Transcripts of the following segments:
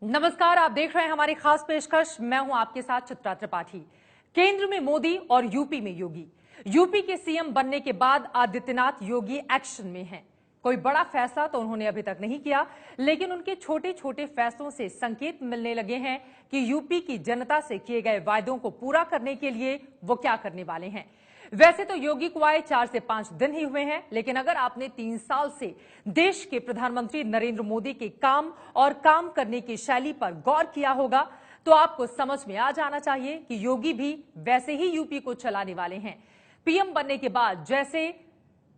नमस्कार, आप देख रहे हैं हमारी खास पेशकश। मैं हूं आपके साथ चित्रा त्रिपाठी। केंद्र में मोदी और यूपी में योगी। यूपी के सीएम बनने के बाद आदित्यनाथ योगी एक्शन में हैं। कोई बड़ा फैसला तो उन्होंने अभी तक नहीं किया, लेकिन उनके छोटे छोटे फैसलों से संकेत मिलने लगे हैं कि यूपी की जनता से किए गए वायदों को पूरा करने के लिए वो क्या करने वाले हैं। वैसे तो योगी को आए 4 से 5 दिन ही हुए हैं, लेकिन अगर आपने 3 साल से देश के प्रधानमंत्री नरेंद्र मोदी के काम और काम करने की शैली पर गौर किया होगा तो आपको समझ में आ जाना चाहिए कि योगी भी वैसे ही यूपी को चलाने वाले हैं। पीएम बनने के बाद जैसे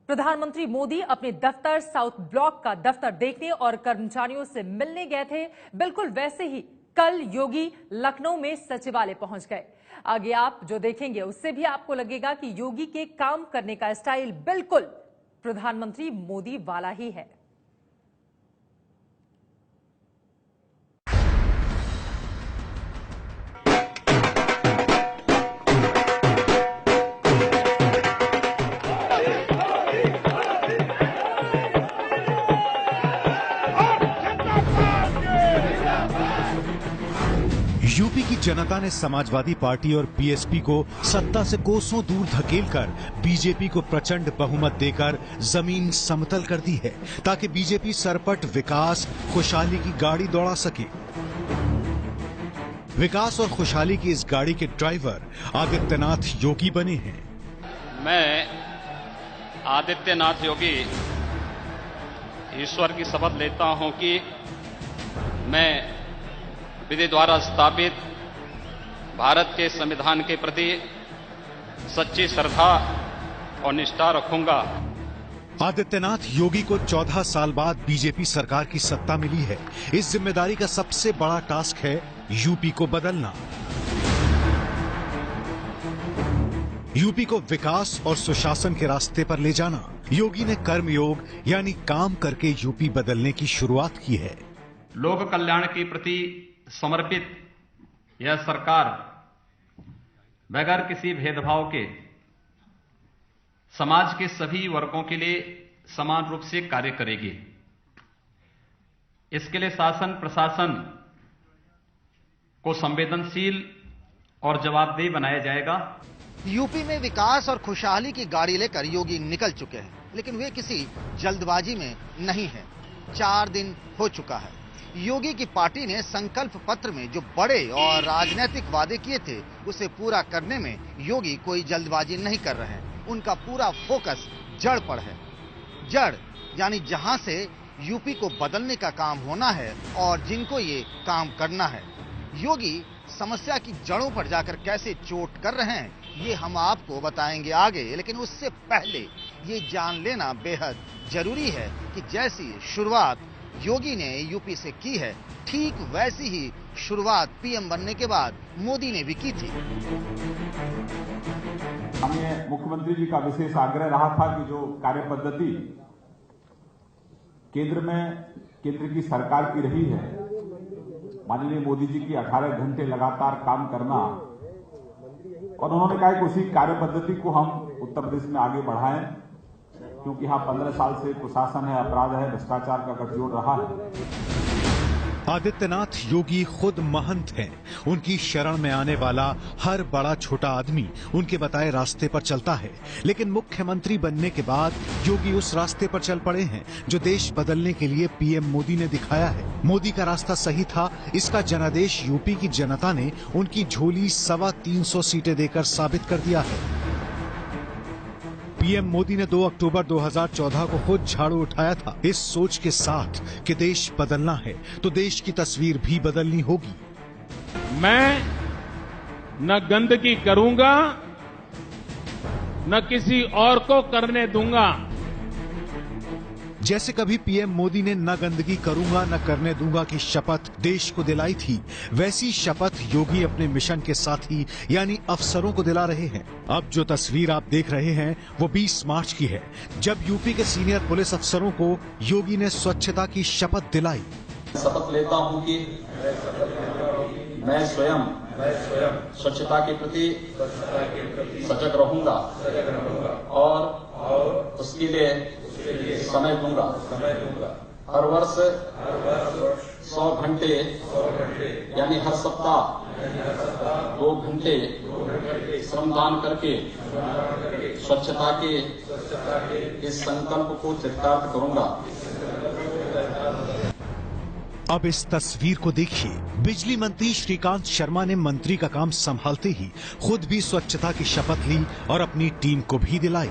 प्रधानमंत्री मोदी अपने दफ्तर साउथ ब्लॉक का दफ्तर देखने और कर्मचारियों से मिलने गए थे, बिल्कुल वैसे ही कल योगी लखनऊ में सचिवालय पहुंच गए। आगे आप जो देखेंगे उससे भी आपको लगेगा कि योगी के काम करने का स्टाइल बिल्कुल प्रधानमंत्री मोदी वाला ही है। यूपी की जनता ने समाजवादी पार्टी और बीएसपी को सत्ता से कोसों दूर धकेलकर बीजेपी को प्रचंड बहुमत देकर जमीन समतल कर दी है, ताकि बीजेपी सरपट विकास खुशहाली की गाड़ी दौड़ा सके। विकास और खुशहाली की इस गाड़ी के ड्राइवर आदित्यनाथ योगी बने हैं। मैं आदित्यनाथ योगी ईश्वर की शपथ लेता हूं कि मैं विधि द्वारा स्थापित भारत के संविधान के प्रति सच्ची श्रद्धा और निष्ठा रखूंगा। आदित्यनाथ योगी को 14 साल बाद बीजेपी सरकार की सत्ता मिली है। इस जिम्मेदारी का सबसे बड़ा टास्क है यूपी को बदलना। यूपी को विकास और सुशासन के रास्ते पर ले जाना। योगी ने कर्मयोग यानी काम करके यूपी बदलने की शुरुआत की है। लोक कल्याण के प्रति समर्पित यह सरकार बगैर किसी भेदभाव के समाज के सभी वर्गों के लिए समान रूप से कार्य करेगी। इसके लिए शासन प्रशासन को संवेदनशील और जवाबदेह बनाया जाएगा। यूपी में विकास और खुशहाली की गाड़ी लेकर योगी निकल चुके हैं, लेकिन वे किसी जल्दबाजी में नहीं हैं। 4 दिन हो चुका है। योगी की पार्टी ने संकल्प पत्र में जो बड़े और राजनीतिक वादे किए थे उसे पूरा करने में योगी कोई जल्दबाजी नहीं कर रहे हैं। उनका पूरा फोकस जड़ पर है। जड़ यानी जहां से यूपी को बदलने का काम होना है और जिनको ये काम करना है। योगी समस्या की जड़ों पर जाकर कैसे चोट कर रहे हैं ये हम आपको बताएंगे आगे, लेकिन उससे पहले ये जान लेना बेहद जरूरी है कि जैसी शुरुआत योगी ने यूपी से की है, ठीक वैसी ही शुरुआत पीएम बनने के बाद मोदी ने भी की थी। हमें मुख्यमंत्री जी का विशेष आग्रह रहा था कि जो कार्य पद्धति केंद्र की सरकार की रही है, माननीय मोदी जी की 18 घंटे लगातार काम करना, और उन्होंने कहा कि उसी कार्य पद्धति को हम उत्तर प्रदेश में आगे बढ़ाएं, क्योंकि यहाँ 15 साल से कुशासन है, अपराध है, भ्रष्टाचार का गठजोड़ रहा है। आदित्यनाथ योगी खुद महंत हैं। उनकी शरण में आने वाला हर बड़ा छोटा आदमी उनके बताए रास्ते पर चलता है, लेकिन मुख्यमंत्री बनने के बाद योगी उस रास्ते पर चल पड़े हैं जो देश बदलने के लिए पीएम मोदी ने दिखाया है। मोदी का रास्ता सही था, इसका जनादेश यूपी की जनता ने उनकी झोली 325 सीटें देकर साबित कर दिया है। पीएम मोदी ने 2 अक्टूबर 2014 को खुद झाड़ू उठाया था, इस सोच के साथ कि देश बदलना है तो देश की तस्वीर भी बदलनी होगी। मैं न गंदगी करूंगा न किसी और को करने दूंगा। जैसे कभी पीएम मोदी ने न गंदगी करूंगा न करने दूंगा की शपथ देश को दिलाई थी, वैसी शपथ योगी अपने मिशन के साथी यानी अफसरों को दिला रहे हैं। अब जो तस्वीर आप देख रहे हैं वो 20 मार्च की है, जब यूपी के सीनियर पुलिस अफसरों को योगी ने स्वच्छता की शपथ दिलाई। शपथ लेता हूं कि मैं स्वयं स्वच्छता के प्रति सजग रहूंगा और उसके लिए समय दूंगा। हर वर्ष 100 घंटे यानी हर सप्ताह 2 घंटे श्रमदान करके स्वच्छता के इस संकल्प को चरितार्थ करूंगा। अब इस तस्वीर को देखिए। बिजली मंत्री श्रीकांत शर्मा ने मंत्री का काम संभालते ही खुद भी स्वच्छता की शपथ ली और अपनी टीम को भी दिलाई।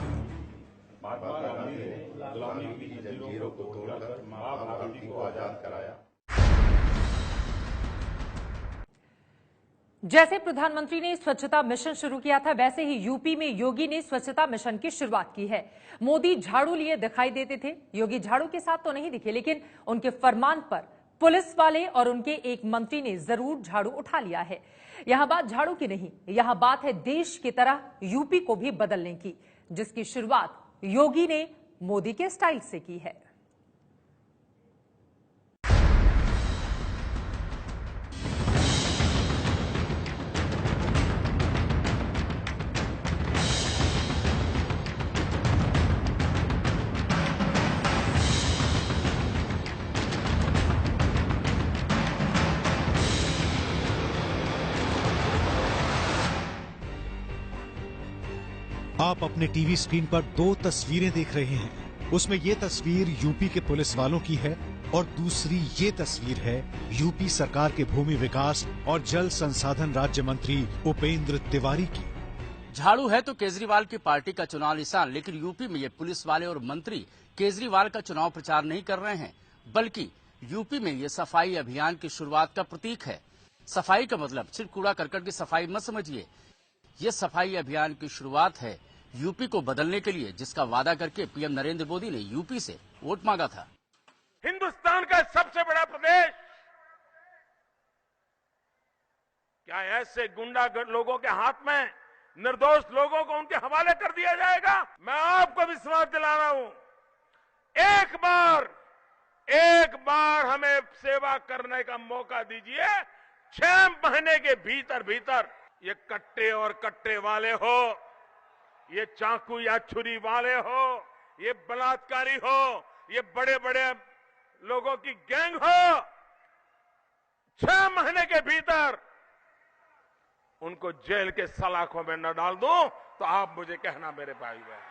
जैसे प्रधानमंत्री ने स्वच्छता मिशन शुरू किया था, वैसे ही यूपी में योगी ने स्वच्छता मिशन की शुरुआत की है। मोदी झाड़ू लिए दिखाई देते थे, योगी झाड़ू के साथ तो नहीं दिखे, लेकिन उनके फरमान पर पुलिस वाले और उनके एक मंत्री ने जरूर झाड़ू उठा लिया है। यहां बात झाड़ू की नहीं, यहां बात है देश की तरह यूपी को भी बदलने की, जिसकी शुरुआत योगी ने मोदी के स्टाइल से की है। आप अपने टीवी स्क्रीन पर 2 तस्वीरें देख रहे हैं। उसमें ये तस्वीर यूपी के पुलिस वालों की है और दूसरी ये तस्वीर है यूपी सरकार के भूमि विकास और जल संसाधन राज्य मंत्री उपेंद्र तिवारी की। झाड़ू है तो केजरीवाल की पार्टी का चुनाव निशान, लेकिन यूपी में ये पुलिस वाले और मंत्री केजरीवाल का चुनाव प्रचार नहीं कर रहे हैं, बल्कि यूपी में ये सफाई अभियान की शुरुआत का प्रतीक है। सफाई का मतलब सिर्फ कूड़ा करकट की सफाई मत समझिए, ये सफाई अभियान की शुरुआत है यूपी को बदलने के लिए, जिसका वादा करके पीएम नरेंद्र मोदी ने यूपी से वोट मांगा था। हिंदुस्तान का सबसे बड़ा प्रदेश, क्या ऐसे गुंडा लोगों के हाथ में निर्दोष लोगों को उनके हवाले कर दिया जाएगा? मैं आपको विश्वास दिला रहा हूं, एक बार हमें सेवा करने का मौका दीजिए। 6 महीने के भीतर ये कट्टे और कट्टे वाले हो, ये चाकू या छुरी वाले हो, ये बलात्कारी हो, ये बड़े बड़े लोगों की गैंग हो, 6 महीने के भीतर उनको जेल के सलाखों में न डाल दूं तो आप मुझे कहना मेरे भाई बहन।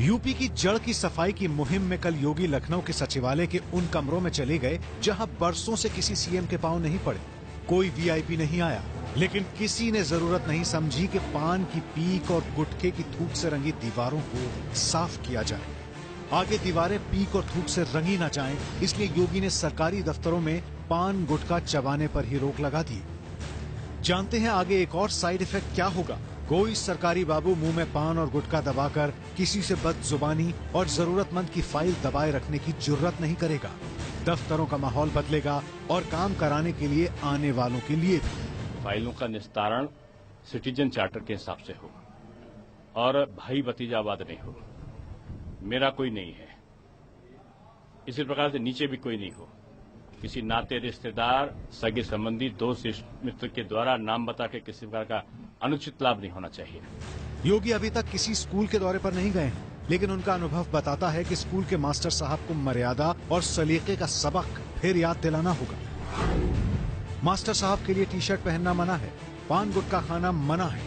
यूपी की जड़ की सफाई की मुहिम में कल योगी लखनऊ के सचिवालय के उन कमरों में चले गए जहां बरसों से किसी सीएम के पांव नहीं पड़े। कोई वीआईपी नहीं आया, लेकिन किसी ने जरूरत नहीं समझी कि पान की पीक और गुटखे की थूक से रंगी दीवारों को साफ किया जाए। आगे दीवारें पीक और थूक से रंगी ना जाएं, इसलिए योगी ने सरकारी दफ्तरों में पान गुटखा चबाने पर ही रोक लगा दी। जानते हैं आगे एक और साइड इफेक्ट क्या होगा? कोई सरकारी बाबू मुंह में पान और गुटखा दबाकर किसी से बदजुबानी और जरूरतमंद की फाइल दबाए रखने की जुर्रत नहीं करेगा। दफ्तरों का माहौल बदलेगा और काम कराने के लिए आने वालों के लिए भी। फाइलों का निस्तारण सिटीजन चार्टर के हिसाब से हो और भाई भतीजावाद नहीं हो। मेरा कोई नहीं है, इसी प्रकार से नीचे भी कोई नहीं हो। किसी नाते रिश्तेदार, सगे संबंधी, दोस्त मित्र के द्वारा नाम बता के किसी प्रकार का अनुचित लाभ नहीं होना चाहिए। योगी अभी तक किसी स्कूल के दौरे पर नहीं गए हैं, लेकिन उनका अनुभव बताता है कि स्कूल के मास्टर साहब को मर्यादा और सलीके का सबक फिर याद दिलाना होगा। मास्टर साहब के लिए टी शर्ट पहनना मना है, पान गुटखा खाना मना है,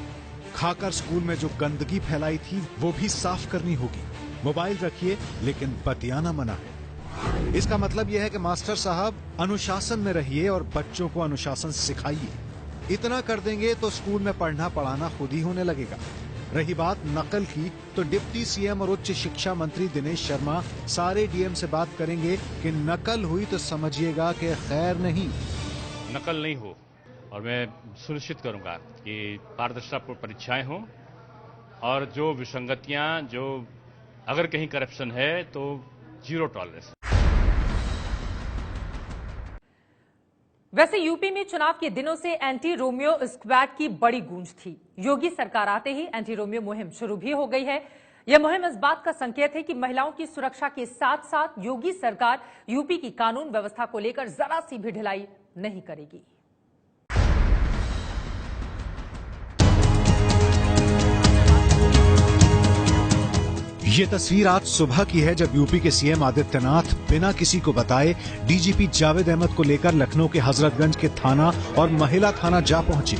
खाकर स्कूल में जो गंदगी फैलाई थी वो भी साफ करनी होगी। मोबाइल रखिए लेकिन बतियाना मना है। इसका मतलब यह है कि मास्टर साहब अनुशासन में रहिए और बच्चों को अनुशासन सिखाइए। इतना कर देंगे तो स्कूल में पढ़ना पढ़ाना खुद ही होने लगेगा। रही बात नकल की, तो डिप्टी सीएम और उच्च शिक्षा मंत्री दिनेश शर्मा सारे डीएम से बात करेंगे कि नकल हुई तो समझिएगा कि खैर नहीं, नकल नहीं हो, और मैं सुनिश्चित करूंगा कि पारदर्शितापूर्ण परीक्षाएं हों और जो विसंगतियां, जो अगर कहीं करप्शन है तो 0 टॉलरेंस। वैसे यूपी में चुनाव के दिनों से एंटी रोमियो स्क्वाड की बड़ी गूंज थी। योगी सरकार आते ही एंटी रोमियो मुहिम शुरू भी हो गई है। यह मुहिम इस बात का संकेत है कि महिलाओं की सुरक्षा के साथ साथ योगी सरकार यूपी की कानून व्यवस्था को लेकर जरा सी भी ढिलाई नहीं करेगी। ये तस्वीर आज सुबह की है जब यूपी के सीएम आदित्यनाथ बिना किसी को बताए डीजीपी जावेद अहमद को लेकर लखनऊ के हजरतगंज के थाना और महिला थाना जा पहुंचे।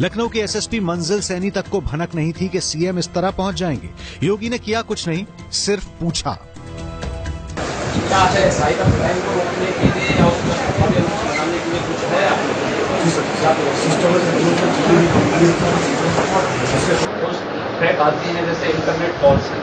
लखनऊ के एसएसपी मंजिल सैनी तक को भनक नहीं थी कि सीएम इस तरह पहुंच जाएंगे। योगी ने किया कुछ नहीं, सिर्फ पूछा क्या है साइबर क्राइम को रोकने के लिए या उसको बनाने के लिए कुछ है थ्रेट आती है जैसे इंटरनेट कॉल्स है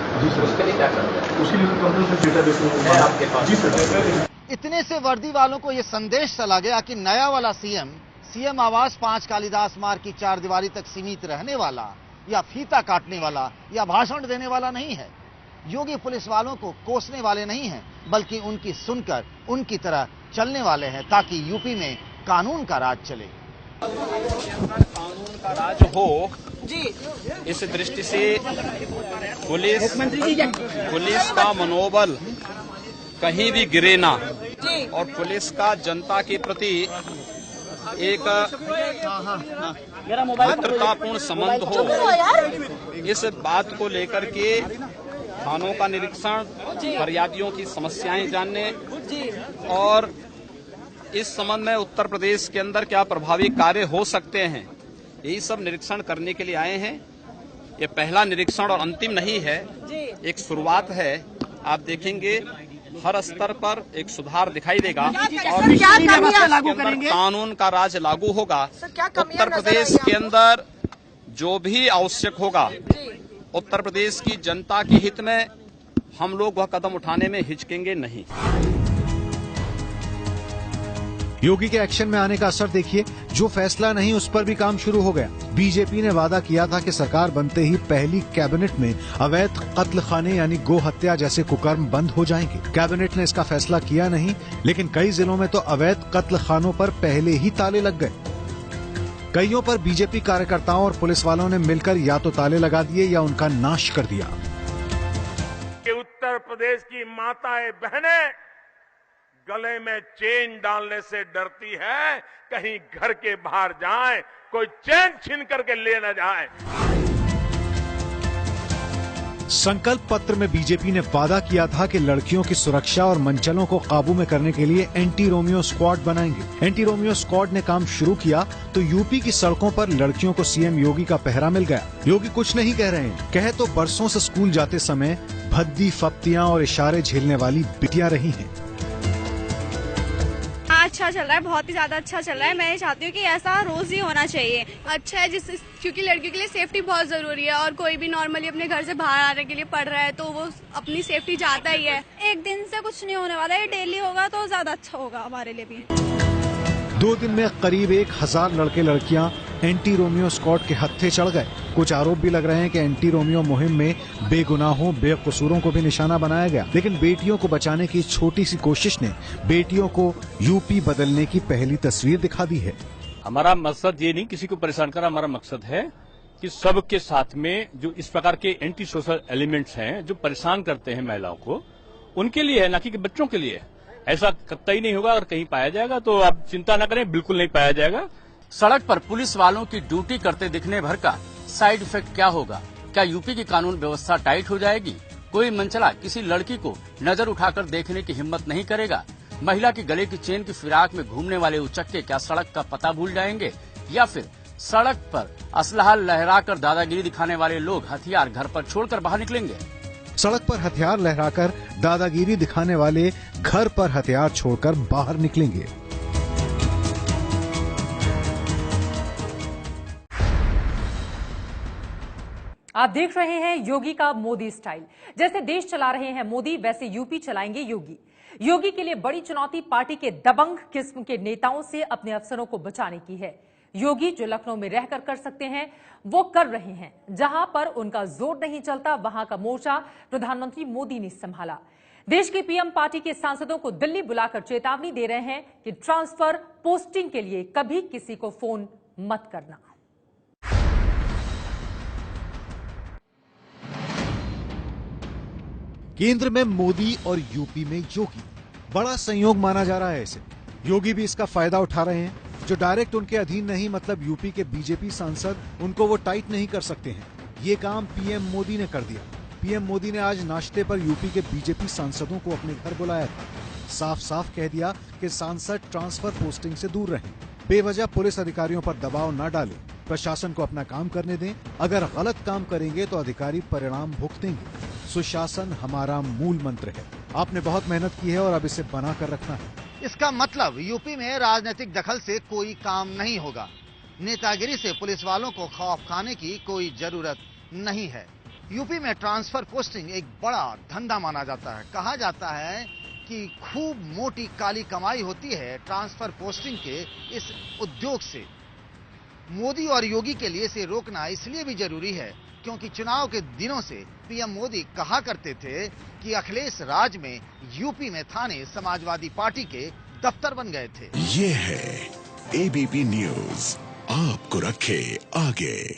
उसके लिए क्या करते हैं? उसके लिए कंप्यूटर डेटाबेस है आपके पास? जी सर। इतने से वर्दी वालों को यह संदेश चला गया कि नया वाला सीएम आवास 5 कालिदास मार्ग की 4 दीवारी तक सीमित रहने वाला या फीता काटने वाला या भाषण देने वाला नहीं है। योगी पुलिस वालों को कोसने वाले नहीं हैं, बल्कि उनकी सुनकर उनकी तरह चलने वाले हैं ताकि यूपी में कानून का राज चले। कानून का राज हो जी, इस दृष्टि से पुलिस का मनोबल कहीं भी गिरे ना और पुलिस का जनता के प्रति एक मित्रतापूर्ण संबंध हो, इस बात को लेकर के थानों का निरीक्षण, फरियादियों की समस्याएं जानने और इस संबंध में उत्तर प्रदेश के अंदर क्या प्रभावी कार्य हो सकते हैं, यही सब निरीक्षण करने के लिए आए हैं। ये पहला निरीक्षण और अंतिम नहीं है, एक शुरुआत है। आप देखेंगे हर स्तर पर एक सुधार दिखाई देगा और कानून का राज लागू होगा। उत्तर प्रदेश के अंदर जो भी आवश्यक होगा, उत्तर प्रदेश की जनता के हित में हम लोग वह कदम उठाने में हिचकेंगे नहीं। योगी के एक्शन में आने का असर देखिए। जो फैसला नहीं उस पर भी काम शुरू हो गया। बीजेपी ने वादा किया था कि सरकार बनते ही पहली कैबिनेट में अवैध कत्ल खाने यानी गो हत्या जैसे कुकर्म बंद हो जाएंगे। कैबिनेट ने इसका फैसला किया नहीं, लेकिन कई जिलों में तो अवैध कत्ल खानों पर पहले ही ताले लग गए। कईयों पर बीजेपी कार्यकर्ताओं और पुलिस वालों ने मिलकर या तो ताले लगा दिए या उनका नाश कर दिया। उत्तर प्रदेश की माताएं बहनें गले में चेन डालने से डरती है, कहीं घर के बाहर जाएं कोई चेन छीन करके ले न जाए। संकल्प पत्र में बीजेपी ने वादा किया था कि लड़कियों की सुरक्षा और मनचलों को काबू में करने के लिए एंटी रोमियो स्क्वाड बनाएंगे। एंटी रोमियो स्क्वाड ने काम शुरू किया तो यूपी की सड़कों पर लड़कियों को सीएम योगी का पहरा मिल गया। योगी कुछ नहीं कह रहे हैं, कहे तो बरसों से स्कूल जाते समय भद्दी फप्तियां और इशारे झेलने वाली बिटियां रही हैं। अच्छा चल रहा है, बहुत ही ज्यादा अच्छा चल रहा है। मैं चाहती हूँ कि ऐसा रोज ही होना चाहिए। अच्छा है क्योंकि लड़कियों के लिए सेफ्टी बहुत जरूरी है और कोई भी नॉर्मली अपने घर से बाहर आने के लिए पढ़ रहा है तो वो अपनी सेफ्टी चाहता ही है। एक दिन से कुछ नहीं होने वाला, ये डेली होगा तो ज्यादा अच्छा होगा हमारे लिए भी। 2 दिन में करीब 1000 लड़के लड़कियां एंटी रोमियो स्क्वाड के हत्थे चढ़ गए। कुछ आरोप भी लग रहे हैं कि एंटी रोमियो मुहिम में बेगुनाहों बेकसूरों को भी निशाना बनाया गया। लेकिन बेटियों को बचाने की छोटी सी कोशिश ने बेटियों को यूपी बदलने की पहली तस्वीर दिखा दी है। हमारा मकसद ये नहीं किसी को परेशान करना, हमारा मकसद है कि सबके साथ में जो इस प्रकार के एंटी सोशल एलिमेंट्स हैं जो परेशान करते हैं महिलाओं को, उनके लिए है, ना कि बच्चों के लिए। ऐसा कतई नहीं होगा। अगर कहीं पाया जाएगा तो आप चिंता न करें, बिल्कुल नहीं पाया जाएगा। सड़क पर पुलिस वालों की ड्यूटी करते दिखने भर का साइड इफेक्ट क्या होगा? क्या यूपी की कानून व्यवस्था टाइट हो जाएगी? कोई मनचला किसी लड़की को नजर उठाकर देखने की हिम्मत नहीं करेगा? महिला की गले की चेन की फिराक में घूमने वाले उचक्के क्या सड़क का पता भूल जाएंगे? या फिर सड़क पर असलहा लहराकर दादागिरी दिखाने वाले लोग हथियार घर पर छोड़कर बाहर निकलेंगे? सड़क पर हथियार लहराकर दादागिरी दिखाने वाले घर पर हथियार छोड़कर बाहर निकलेंगे। आप देख रहे हैं योगी का मोदी स्टाइल। जैसे देश चला रहे हैं मोदी, वैसे यूपी चलाएंगे योगी। योगी के लिए बड़ी चुनौती पार्टी के दबंग किस्म के नेताओं से अपने अफसरों को बचाने की है। योगी जो लखनऊ में रहकर कर सकते हैं वो कर रहे हैं। जहां पर उनका जोर नहीं चलता वहां का मोर्चा प्रधानमंत्री मोदी ने संभाला। देश की पीएम पार्टी के सांसदों को दिल्ली बुलाकर चेतावनी दे रहे हैं कि ट्रांसफर पोस्टिंग के लिए कभी किसी को फोन मत करना। केंद्र में मोदी और यूपी में योगी, बड़ा संयोग माना जा रहा है इसे। योगी भी इसका फायदा उठा रहे हैं। जो डायरेक्ट उनके अधीन नहीं, मतलब यूपी के बीजेपी सांसद, उनको वो टाइट नहीं कर सकते हैं। ये काम पीएम मोदी ने कर दिया। पीएम मोदी ने आज नाश्ते पर यूपी के बीजेपी सांसदों को अपने घर बुलाया था। साफ साफ कह दिया कि सांसद ट्रांसफर पोस्टिंग से दूर रहें, बेवजह पुलिस अधिकारियों पर दबाव न डालें, प्रशासन को अपना काम करने दें। अगर गलत काम करेंगे तो अधिकारी परिणाम भुगतेंगे। सुशासन हमारा मूल मंत्र है। आपने बहुत मेहनत की है और अब इसे बना कर रखना है। इसका मतलब यूपी में राजनीतिक दखल से कोई काम नहीं होगा। नेतागिरी से पुलिस वालों को खौफ खाने की कोई जरूरत नहीं है। यूपी में ट्रांसफर पोस्टिंग एक बड़ा धंधा माना जाता है। कहा जाता है कि खूब मोटी काली कमाई होती है ट्रांसफर पोस्टिंग के इस उद्योग से। मोदी और योगी के लिए इसे रोकना इसलिए भी जरूरी है क्योंकि चुनाव के दिनों से पीएम मोदी कहा करते थे कि अखिलेश राज में यूपी में थाने समाजवादी पार्टी के दफ्तर बन गए थे। ये है एबीपी न्यूज, आपको रखे आगे।